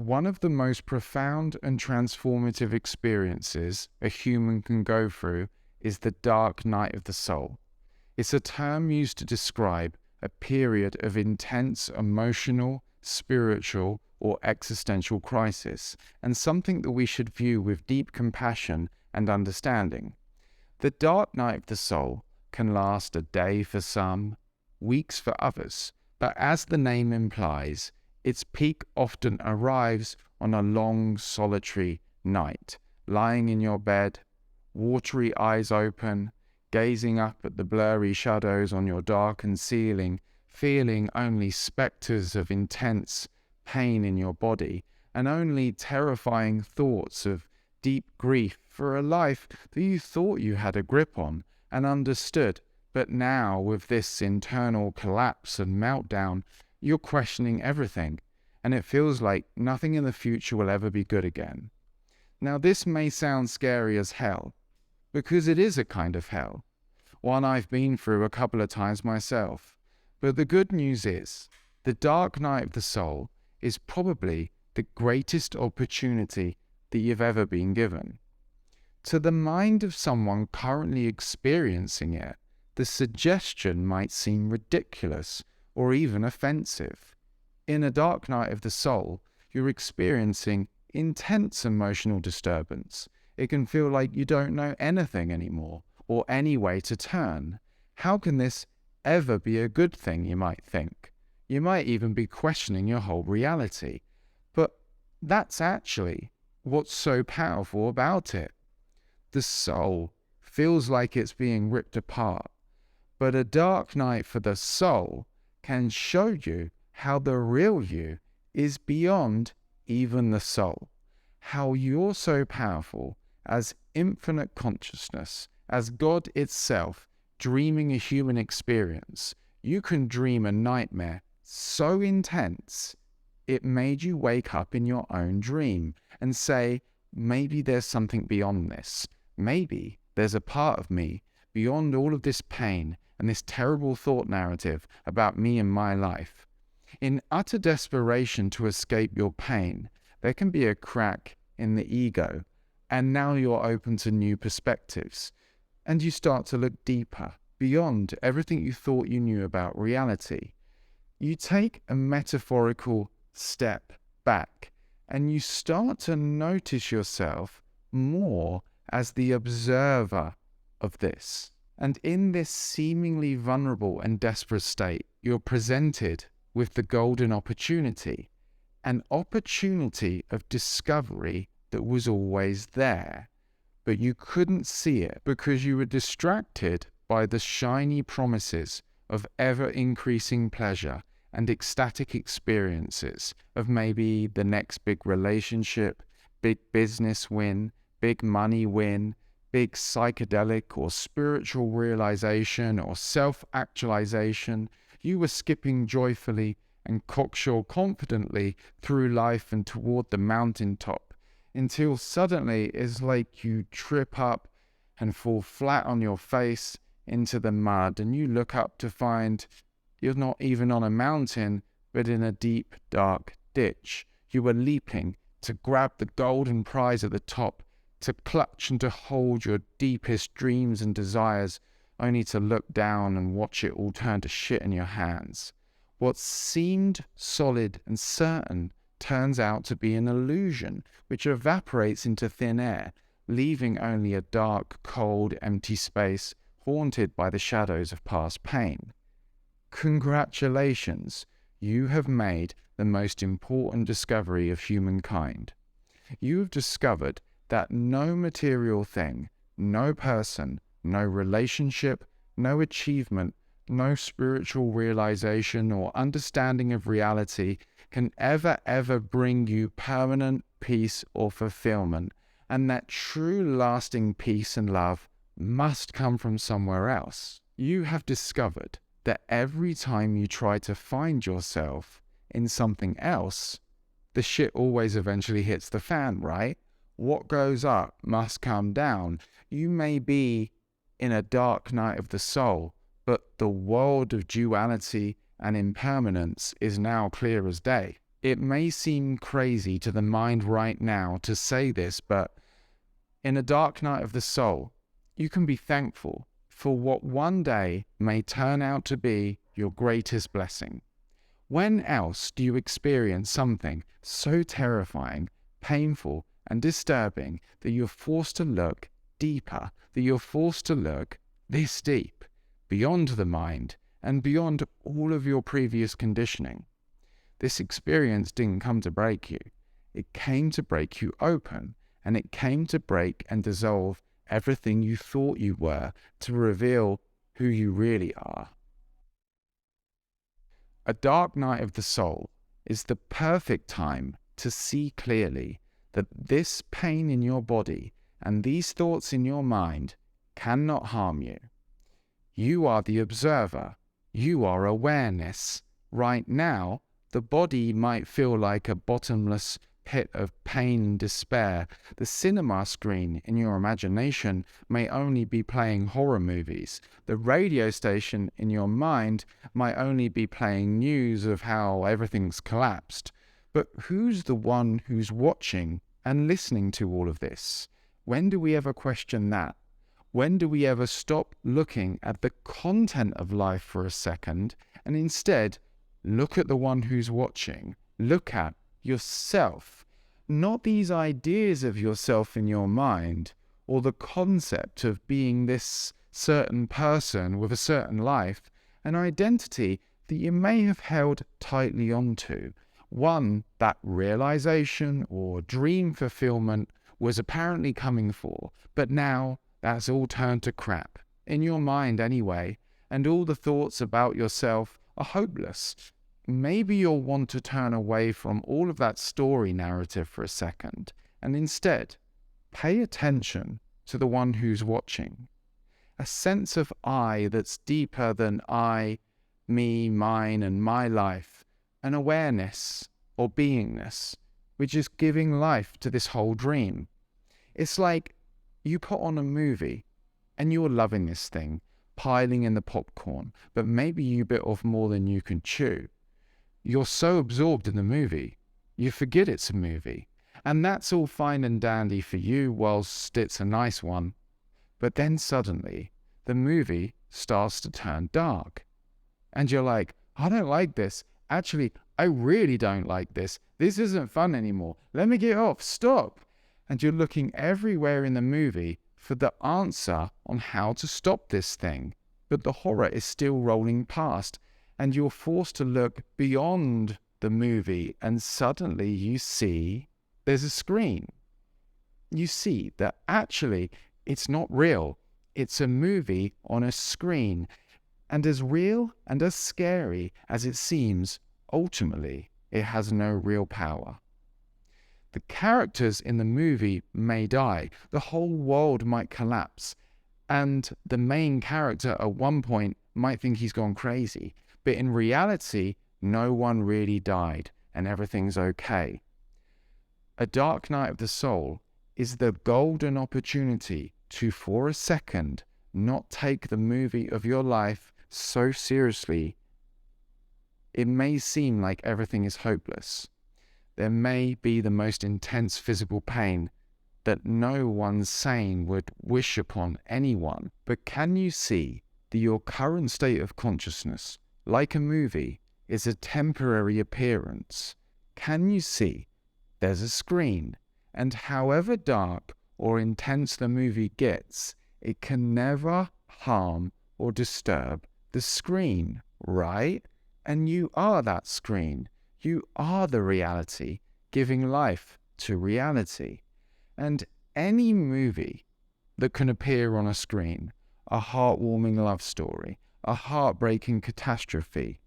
One of the most profound and transformative experiences a human can go through is the dark night of the soul. It's a term used to describe a period of intense emotional, spiritual, or existential crisis, and something that we should view with deep compassion and understanding. The dark night of the soul can last a day for some, weeks for others, but as the name implies, its peak often arrives on a long, solitary night, lying in your bed, watery eyes open, gazing up at the blurry shadows on your darkened ceiling, feeling only spectres of intense pain in your body, and only terrifying thoughts of deep grief for a life that you thought you had a grip on and understood, but now with this internal collapse and meltdown, you're questioning everything, and it feels like nothing in the future will ever be good again. Now, this may sound scary as hell, because it is a kind of hell, one I've been through a couple of times myself. But the good news is, the dark night of the soul is probably the greatest opportunity that you've ever been given. To the mind of someone currently experiencing it, the suggestion might seem ridiculous or even offensive. In a dark night of the soul, you're experiencing intense emotional disturbance. It can feel like you don't know anything anymore or any way to turn. How can this ever be a good thing, you might think? You might even be questioning your whole reality. But that's actually what's so powerful about it. The soul feels like it's being ripped apart, but a dark night for the soul can show you how the real you is beyond even the soul, how you're so powerful as infinite consciousness, as God itself dreaming a human experience. You can dream a nightmare so intense it made you wake up in your own dream and say, maybe there's something beyond this. Maybe there's a part of me beyond all of this pain and this terrible thought narrative about me and my life. In utter desperation to escape your pain, there can be a crack in the ego, and now you're open to new perspectives, and you start to look deeper, beyond everything you thought you knew about reality. You take a metaphorical step back, and you start to notice yourself more as the observer of this. And in this seemingly vulnerable and desperate state, you're presented with the golden opportunity, an opportunity of discovery that was always there, but you couldn't see it because you were distracted by the shiny promises of ever-increasing pleasure and ecstatic experiences of maybe the next big relationship, big business win, big money win, big psychedelic or spiritual realization or self-actualization. You were skipping joyfully and cocksure confidently through life and toward the mountaintop, until suddenly it's like you trip up and fall flat on your face into the mud, and you look up to find you're not even on a mountain, but in a deep, dark ditch. You were leaping to grab the golden prize at the top, to clutch and to hold your deepest dreams and desires, only to look down and watch it all turn to shit in your hands. What seemed solid and certain turns out to be an illusion, which evaporates into thin air, leaving only a dark, cold, empty space haunted by the shadows of past pain. Congratulations, you have made the most important discovery of humankind. You have discovered that no material thing, no person, no relationship, no achievement, no spiritual realization or understanding of reality can ever bring you permanent peace or fulfillment, and that true lasting peace and love must come from somewhere else. You have discovered that every time you try to find yourself in something else, the shit always eventually hits the fan, right? What goes up must come down. You may be in a dark night of the soul, but the world of duality and impermanence is now clear as day. It may seem crazy to the mind right now to say this, but in a dark night of the soul, you can be thankful for what one day may turn out to be your greatest blessing. When else do you experience something so terrifying, painful, and disturbing that you're forced to look deeper, that you're forced to look this deep, beyond the mind, and beyond all of your previous conditioning? This experience didn't come to break you. It came to break you open, and it came to break and dissolve everything you thought you were to reveal who you really are. A dark night of the soul is the perfect time to see clearly that this pain in your body and these thoughts in your mind cannot harm you. You are the observer. You are awareness. Right now, the body might feel like a bottomless pit of pain and despair. The cinema screen in your imagination may only be playing horror movies. The radio station in your mind might only be playing news of how everything's collapsed. But who's the one who's watching and listening to all of this? When do we ever question that? When do we ever stop looking at the content of life for a second and instead look at the one who's watching? Look at yourself, not these ideas of yourself in your mind or the concept of being this certain person with a certain life, an identity that you may have held tightly onto, one that realization or dream fulfillment was apparently coming for, but now that's all turned to crap, in your mind anyway, and all the thoughts about yourself are hopeless. Maybe you'll want to turn away from all of that story narrative for a second, and instead pay attention to the one who's watching. A sense of I that's deeper than I, me, mine, and my life. An awareness or beingness, which is giving life to this whole dream. It's like you put on a movie and you're loving this thing, piling in the popcorn, but maybe you bit off more than you can chew. You're so absorbed in the movie, you forget it's a movie. And that's all fine and dandy for you whilst it's a nice one. But then suddenly, the movie starts to turn dark. And you're like, I don't like this. Actually, I really don't like this. This isn't fun anymore. Let me get off. Stop. And you're looking everywhere in the movie for the answer on how to stop this thing. But the horror is still rolling past. And you're forced to look beyond the movie, and suddenly you see there's a screen. You see that actually it's not real. It's a movie on a screen. And as real and as scary as it seems, ultimately it has no real power. The characters in the movie may die. The whole world might collapse. And the main character at one point might think he's gone crazy. But in reality, no one really died and everything's okay. A dark night of the soul is the golden opportunity to, for a second, not take the movie of your life so seriously. It may seem like everything is hopeless. There may be the most intense physical pain that no one sane would wish upon anyone. But can you see that your current state of consciousness, like a movie, is a temporary appearance? Can you see there's a screen, and however dark or intense the movie gets, it can never harm or disturb the screen, right? And you are that screen. You are the reality, giving life to reality. And any movie that can appear on a screen, a heartwarming love story, a heartbreaking catastrophe,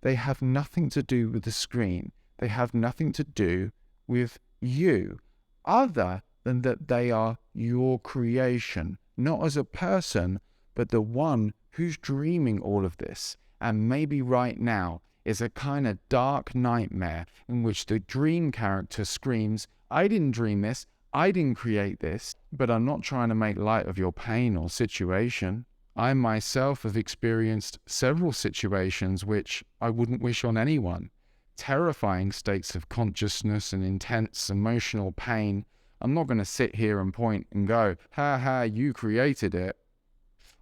they have nothing to do with the screen. They have nothing to do with you, other than that they are your creation, not as a person, but the one who's dreaming all of this. And maybe right now is a kind of dark nightmare in which the dream character screams, I didn't dream this, I didn't create this. But I'm not trying to make light of your pain or situation. I myself have experienced several situations which I wouldn't wish on anyone. terrifying states of consciousness and intense emotional pain, I'm not going to sit here and point and go, ha ha, you created it.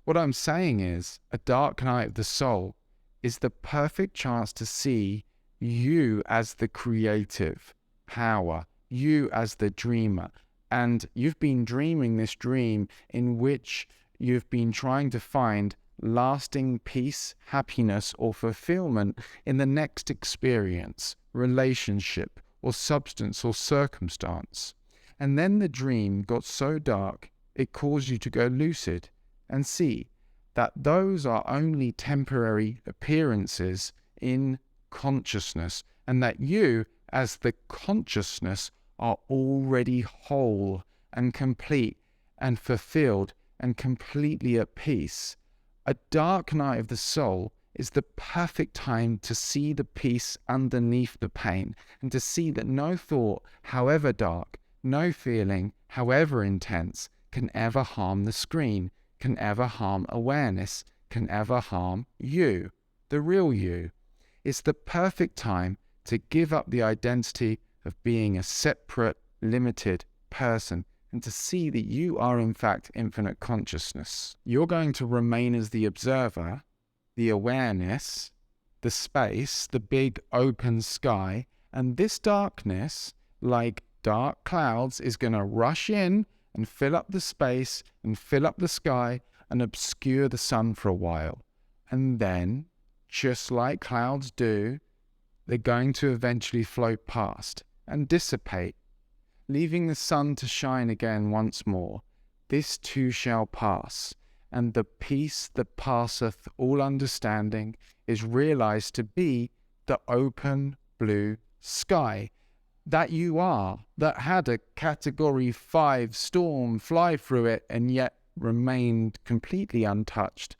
What I'm saying is, a dark night of the soul is the perfect chance to see you as the creative power, you as the dreamer. And you've been dreaming this dream in which you've been trying to find lasting peace, happiness, or fulfillment in the next experience, relationship, or substance or circumstance. And then the dream got so dark, it caused you to go lucid and see that those are only temporary appearances in consciousness, and that you, as the consciousness, are already whole and complete and fulfilled and completely at peace. A dark night of the soul is the perfect time to see the peace underneath the pain, and to see that no thought, however dark, no feeling, however intense, can ever harm the screen, can ever harm awareness, can ever harm you, the real you. It's the perfect time to give up the identity of being a separate, limited person, and to see that you are in fact infinite consciousness. You're going to remain as the observer, the awareness, the space, the big open sky, and this darkness, like dark clouds, is going to rush in and fill up the space and fill up the sky and obscure the sun for a while. And then, just like clouds do, they're going to eventually float past and dissipate, leaving the sun to shine again once more. This too shall pass, and the peace that passeth all understanding is realized to be the open blue sky that you are, that had a Category 5 storm fly through it and yet remained completely untouched,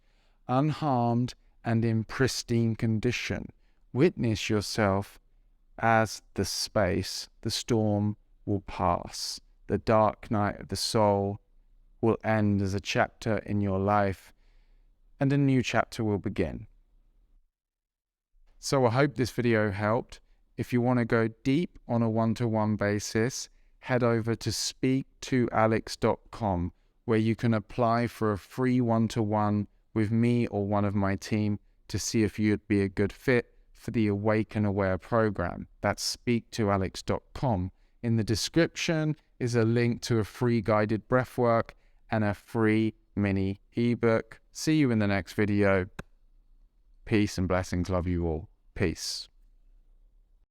unharmed, and in pristine condition. Witness yourself as the space. The storm will pass. The dark night of the soul will end as a chapter in your life, and a new chapter will begin. So I hope this video helped. If you want to go deep on a one-to-one basis, head over to speaktoalex.com, where you can apply for a free one-to-one with me or one of my team to see if you'd be a good fit for the Awake and Aware program. That's speaktoalex.com. In the description is a link to a free guided breathwork and a free mini ebook. See you in the next video. Peace and blessings. Love you all. Peace.